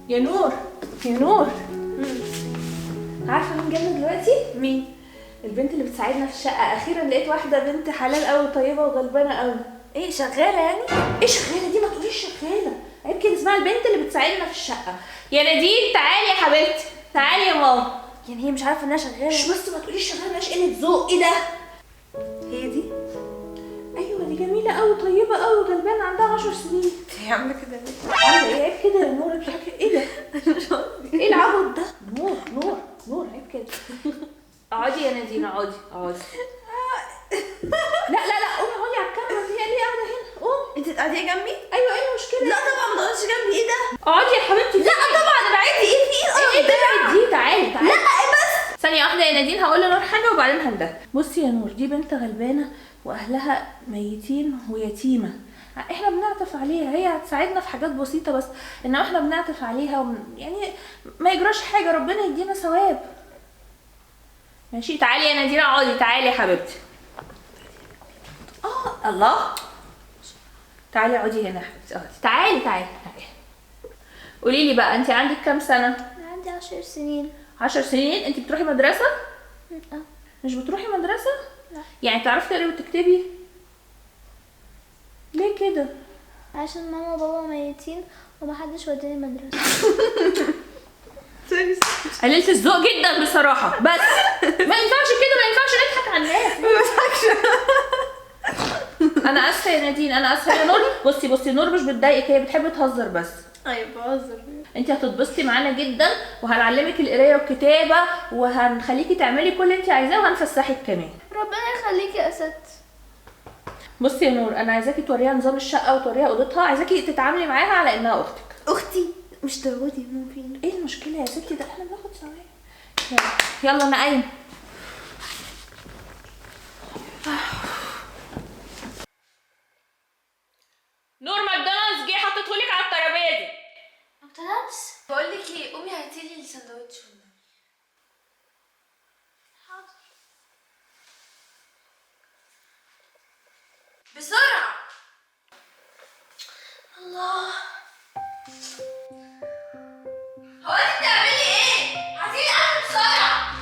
يا نور يا نور. عارفه مين جالنا دلوقتي؟ مين؟ البنت اللي بتساعدنا في الشقه. اخيرا لقيت واحده بنت حلال قوي وطيبه وغلبانه قوي. ايه شغاله يعني؟ ايه شغاله دي؟ ما تقوليش شغاله، عيب كده، اسمها البنت اللي بتساعدنا في الشقه. يا نادين تعالي يا حبيبتي، تعالي يا ماما. يعني هي مش عارفه انها شغاله؟ مش بس ما تقوليش شغاله، مش قله ذوق. ايه ده؟ هي دي؟ ايوه دي جميله قوي طيبه قوي وغلبانه، عندها 10 سنين. هي عامله كده ليه؟ عامله ايه؟ عيب كده يا نور، بتحكي ايه ده؟ ايه العبط ده؟ نور نور نور، عيب كده. اقعدي يا نادين، اقعدي اقعدي. لا لا لا، قومي اقعدي على الكاميرا، هي ليه قاعده هنا؟ قومي. انت تقعدي جنبي؟ ايوه ايه المشكله؟ لا طبعا ما تقعديش جنبي. ايه ده؟ اقعدي يا حبيبتي. لا طبعا انا عادي. ايه في ايه ايه ده؟ دي تعالي تعالي. لا ايه بس ثانيه واحده يا نادين، هقول لنور حاجه وبعدين هنده. بصي يا نور، دي بنت غلبانه واهلها ميتين ويتيمه. احنا بنعطف عليها، هي هتساعدنا في حاجات بسيطه بس، انما احنا بنعطف عليها يعني ما يجراش حاجه، ربنا يدينا ثواب. ماشي تعالي يا نادين، اقعدي. تعالي يا حبيبتي. الله، تعالي اقعدي هنا يا حبيبتي، اقعدي. تعالي تعالي تعالي. قولي لي بقى، انت عندك كام سنه؟ انا عندي 10 سنين. 10 سنين. انت بتروحي مدرسه؟ لا. مش بتروحي مدرسه؟ لا. يعني بتعرفي تقري وتكتبي؟ ليه كده؟ عشان ماما وبابا ميتين ومحدش وداني المدرسه. قللت الذوق جدا بصراحه، بس ما ينفعش كده، ما ينفعش نضحك على الناس. ما بضحكش. انا اسفه يا نادين، انا اسفه يا نور. بصي بصي، نور مش بتضايقك، هي بتحب تهزر بس. ايوه بهزر. انت هتتبسطي معانا جدا، وهنعلمك القرايه والكتابه، وهنخليكي تعملي كل اللي انت عايزاه، وهنفسحك كمان. ربنا يخليكي يا ست. بصي يا نور، انا عايزاكي توريها نظام الشقه وتوريها اوضتها، عايزاكي تتعاملي معاها على انها اختك. اختي؟ مش تربطي ممكن. ايه المشكله يا ستي؟ ده احنا بناخد ثواني. يلا انا قايمه. نور ماكدونالدز جه حطيتهولك على الترابيزه. ماكدونالدز؟ بقول لك ايه، قومي هاتيلي الساندوتش. حاضر. بسرعه. الله، هو انت بتعملي ايه؟ هاتيلي اكل بسرعه.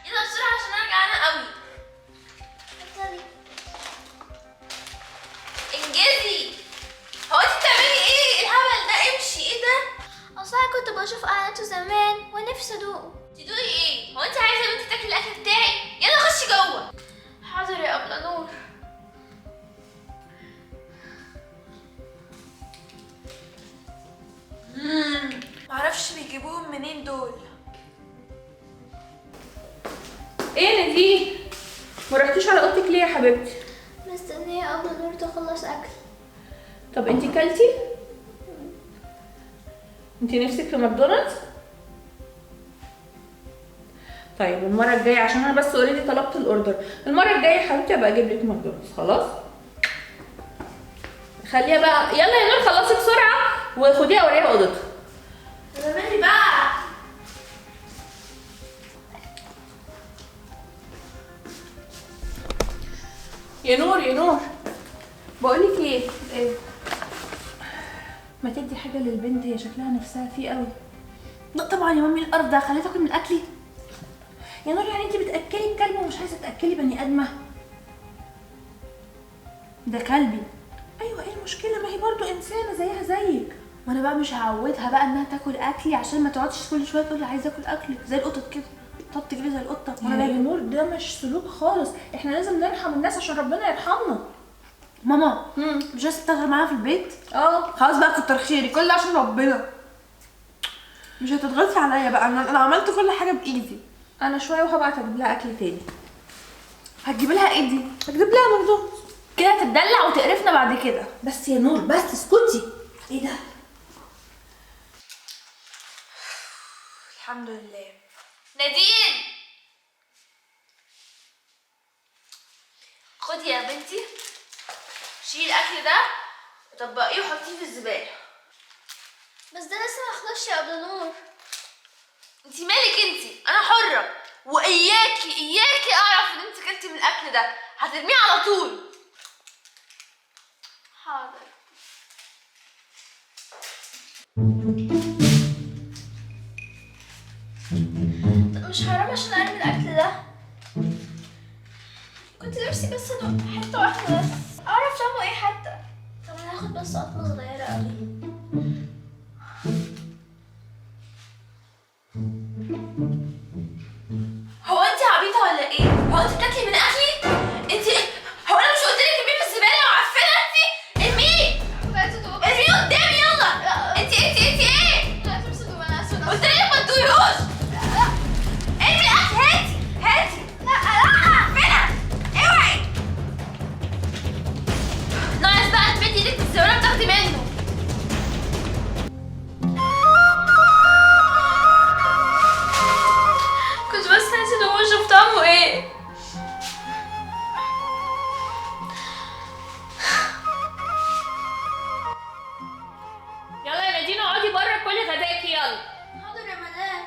يلا بسرعه عشان انا جعانه قوي. اتفضلي. انجزي. هو انت بتعملي ايه؟ الهبل ده، امشي. ايه ده؟ اصل انا كنت بشوف اعلاناته زمان ونفسي ادوقه. تدوقي ايه؟ هو انت عايزه يا بنتي تاكلي الاكل بتاعي؟ يلا خشي جوه. حاضر يا ابله نور. معرفش بيجيبوهم منين دول. ايه يا نادين؟ ما رحتيش على اوضتك ليه يا حبيبتي؟ مستنيه ابله نور تخلص اكل. طب انتي كلتي؟ انتي نفسك في ماكدونالدز؟ طيب المره الجايه، عشان انا بس اوريدي طلبت الاوردر، المره الجايه يا حبيبتي ابقى اجيب لك ماكدونالدز. خلاص خليها بقى. يلا يا نور خلصي بسرعه وخديها وريها اوضتها. زماني بقى. يا نور يا نور، بقولك ايه، ما تدي حاجه للبنت، هي شكلها نفسها فيه قوي. لا طبعا يا مامي، القرف ده خليتها تاكل من اكلي. يا نور يعني انت بتاكلي الكلب ومش عايزه تاكلي بني ادمه؟ ده كلبي. ايوه ايه المشكله؟ ما هي برضو انسانه زيها زيك. وانا بقى مش هعودها بقى انها تاكل اكلي، عشان ما تقعدش كل شويه تقول لي عايزه اكل اكلك زي القطط كده. تقعد تجري زي القطه وانا يا باكل. نور ده مش سلوك خالص، احنا لازم نرحم الناس عشان ربنا يرحمنا. ماما مش عايزه تشتغل معانا في البيت؟ اه خلاص بقى، كتر خيري، كل ده عشان ربنا. مش هتضغطي عليا بقى، انا عملت كل حاجه بايدي. انا شويه وهبعت اجيب لها اكل تاني. هتجيبي لها ايه دي؟ هجيب لها ماكدونالدز. كده هتتدلع وتقرفنا بعد كده. بس يا نور بس اسكتي. ايه ده؟ الحمد لله. نادين، خدي يا بنتي، شيلي الاكل ده وطبقيه وحطيه في الزباله. بس ده لسه ما خلصش يا ابله نور. انتي مالك انتي؟ انا حره. واياكي اعرف ان انت كلتي من الاكل ده، هترميه على طول. حاضر. طب مش حرام عشان ارمي الاكل ده؟ كنت نفسي بس ادوق حته واحده بس اعرف طعمه ايه حتى. طب انا هاخد بس قطمه صغيره قوي. هو انت عبيطه ولا ايه؟ هو انت بتاكلي من اكلي؟ انت هو انا مش قلت لك ارميه في الزباله وعفنه؟ انت ارميه ارميه قدامي يلا. انت ايه؟ لا تمسك وانا اسود. قلت لك ما تدوقيهوش. ارمي الاكل. هاتي. لا عفنه. اوعي. ناقص بقى تمدي ايدك في الزباله وتاخدي منه. كنت بس نسيت اقول اشوف طعمه ايه. يلا يا نادين اقعدي بره كلي غداكي يلا. حاضر يا مدام.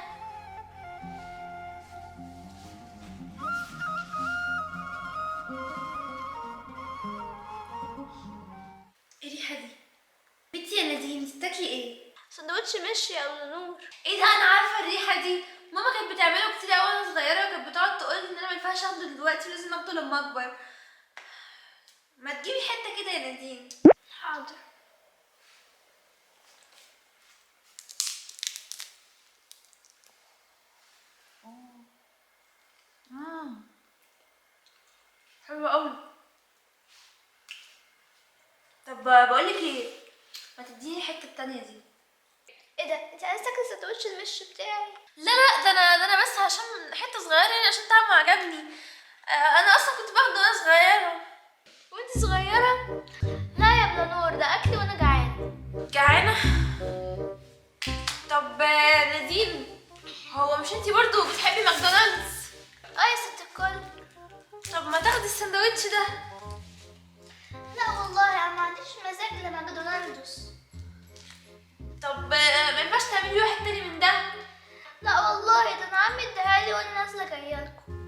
ايه الريحه دي؟ بنتي يا نادين انت بتاكلي ايه؟ سندوتش مشي يا نور. ايه ده؟ انا عارفه الريحه دي، ماما كانت بتعمله كتير قوي وانا صغيره، وكانت بتقعد تقول ان انا ما ينفعش اخده دلوقتي ولازم اخده لما اكبر. ما تجيبي حته كده يا نادين. حاضر. حلوه قوي. طب بقولك ايه، ما تديني الحته التانية دي. ايه ده؟ انت عايزه تاكلي سندوتش المش بتاعي؟ لا ده انا بس عشان حته صغيره يعني، عشان طعمه عجبني. انا اصلا كنت باخده وانا صغيره. وانت صغيره؟ لا يا بلانور، ده اكلي وانا جعانه. طب نادين، هو مش انتي برضو بتحبي ماكدونالدز؟ يا ست الكل. طب ما تاخدي السندوتش ده. لا والله انا ما عنديش مزاج لماكدونالدز. طب ما ينفعش تعملي واحد تاني من ده؟ لا والله ده انا عمي اداهالي وانا نازله جايالكم.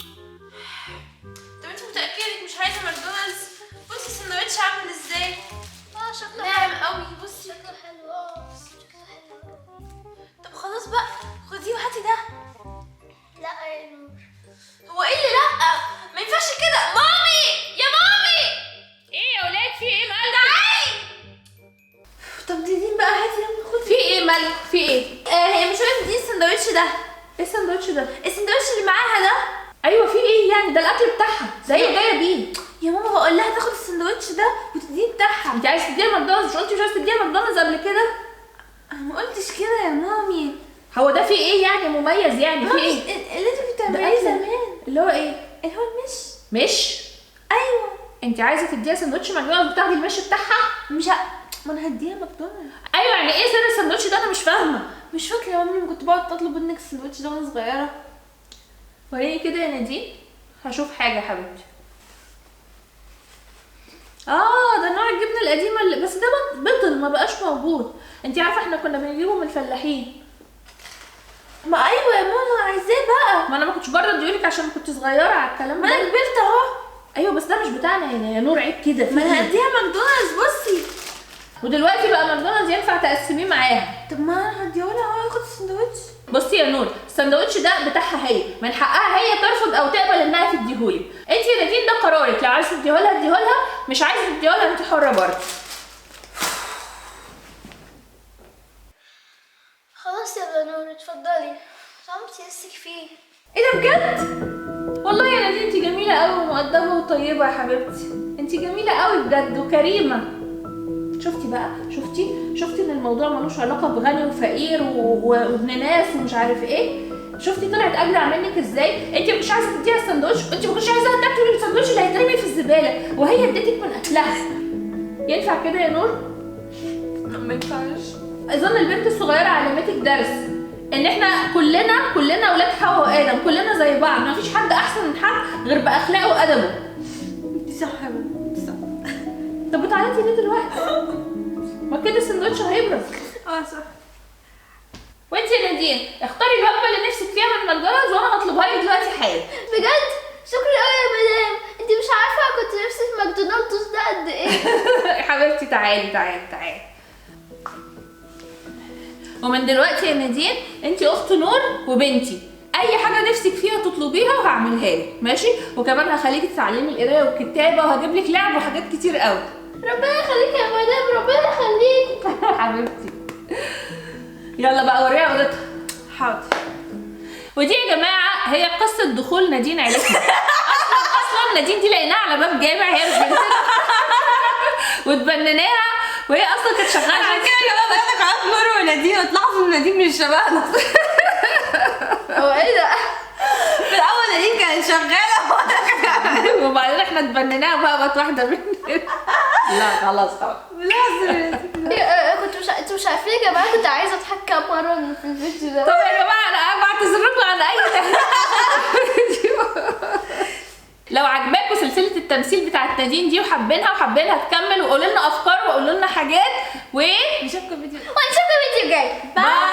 طب انت متاكده انك مش عايزه ماكدونالدز؟ بصي السندوتش عامل ازاي. شكله ناعم قوي. بصي شكله حلو. شكله حلو. طب خلاص بقى خديه وهاتي ده. لا يا نور. هو ايه اللي لا؟ ما ينفعش كده. مامي يا مامي. ايه يا ولاد في ايه مالك؟ تعالي. طب دي بقى هاتي يلا خدي. في ايه مالك؟ في ايه؟ هي مش عايزه تديني السندوتش ده. ايه السندوتش ده؟ السندوتش اللي معاها ده. ايوه في ايه يعني؟ ده الاكل بتاعها، ده هي جايه بيه. يا ماما بقول لها تاخد السندوتش ده وتديني بتاعها. انت عايزه تديها ماكدونالدز؟ مش قلتي مش عايزه تديها ماكدونالدز قبل كده؟ انا ما قلتش كده يا مامي. هو ده في ايه يعني مميز يعني؟ في ايه اللي انت بتعمليه زمان اللي هو ايه؟ اللي هو المش. ايوه انت عايزه تديها سندوتش ماكدونالدز وتاخدي المش بتاعها؟ مش ما انا هديها ماكدونالدز. ايوه يعني ايه سر السندوتش ده؟ انا مش فاهمه. مش فاكره يا مامي، كنت بقعد اطلب منك السندوتش ده وانا صغيره. وريني كده يا نادين، هشوف حاجه يا حبيبتي. ده نوع الجبنه القديمه بس ده بطل ما بقاش موجود. انت عارفه احنا كنا بنجيبه من الفلاحين. ما ايوه يا ماما عايزاه بقى. ما انا ما كنتش برضه اديهولك عشان كنت صغيره على الكلام ده. ما انا كبرت اهو. ايوه بس ده مش بتاعنا يا نور، عيب كده. ما انا هديها ماكدونالدز. بصي ودلوقتي بقى ماكدونالدز ينفع تقسميه معاها. طب ما انا هديهولها اهو ياخد السندوتش. بصي يا نور، السندوتش ده بتاعها هي، من حقها هي ترفض او تقبل انها تديهولي. انت يا نادين ده قرارك، لو عايزه تديهولها اديهولها، مش عايزه تديهولها انت حره برضه. خلاص يا بلانور اتفضلي. طعمتي نفسك فيه. ايه ده بجد؟ والله يا نادين انت جميله قوي ومؤدبه وطيبه يا حبيبتي. انت جميله قوي بجد وكريمه. شفتي بقى؟ شفتي ان الموضوع ملوش علاقه بغني وفقير وابن ناس ومش عارف ايه. شفتي طلعت اجدع منك ازاي؟ انت مش عايزه تديها السندوتش، انت ما كنتش عايزاها تاكل السندوتش اللي هيترمي في الزباله، وهي اديتك من اكلها. ينفع كده يا نور؟ ما ينفعش. اظن البنت الصغيره علمتك درس، ان احنا كلنا اولاد حواء وادم، كلنا زي بعض، ما فيش حد احسن من حد غير باخلاقه وادبه. انت صح يا ماما، انت صح. طب بتعيطي ليه دلوقتي؟ ما كده السندوتش هيبرد. صح. وانت يا نادين اختاري الوجبه اللي نفسك فيها من ماكدونالدز وانا هطلبها لك دلوقتي حالا. تعالي تعالي تعالي. ومن دلوقتي يا نادين انت اخت نور وبنتي، اي حاجه نفسك فيها تطلبيها وهعملها لك، ماشي؟ وكمان هخليكي تتعلمي القرايه والكتابه وهجيب لك لعب وحاجات كتير قوي. ربنا يخليك يا مدام، ربنا يخليك حبيبتي. يلا بقى وريها اوضتها. حاضر. ودي يا جماعه هي قصه دخول نادين عيلتنا. اصلا نادين دي لقيناها على باب جامع، هي مش بنتنا واتبنيناها، وهي اصلا كانت شغاله. عشان كده يا جماعه بقول لك عارف نور ونادين وتلاحظوا ان نادين مش شبهنا. هو ايه ده؟ في الاول نادين كانت شغاله وبعدين احنا اتبنيناها بقى بقت واحده مننا. لا خلاص خلاص. انتوا مش عارفين يا جماعه، كنت عايزه اضحك كام مره في الفيديو ده. طب يا جماعه انا بعتذر لكم عن اي لو عجباكم سلسله التمثيل بتاعت نادين دي وحابينها تكمل، وقولوا لنا افكار وقولوا لنا حاجات، نشوفكم فيديو جاي. باي.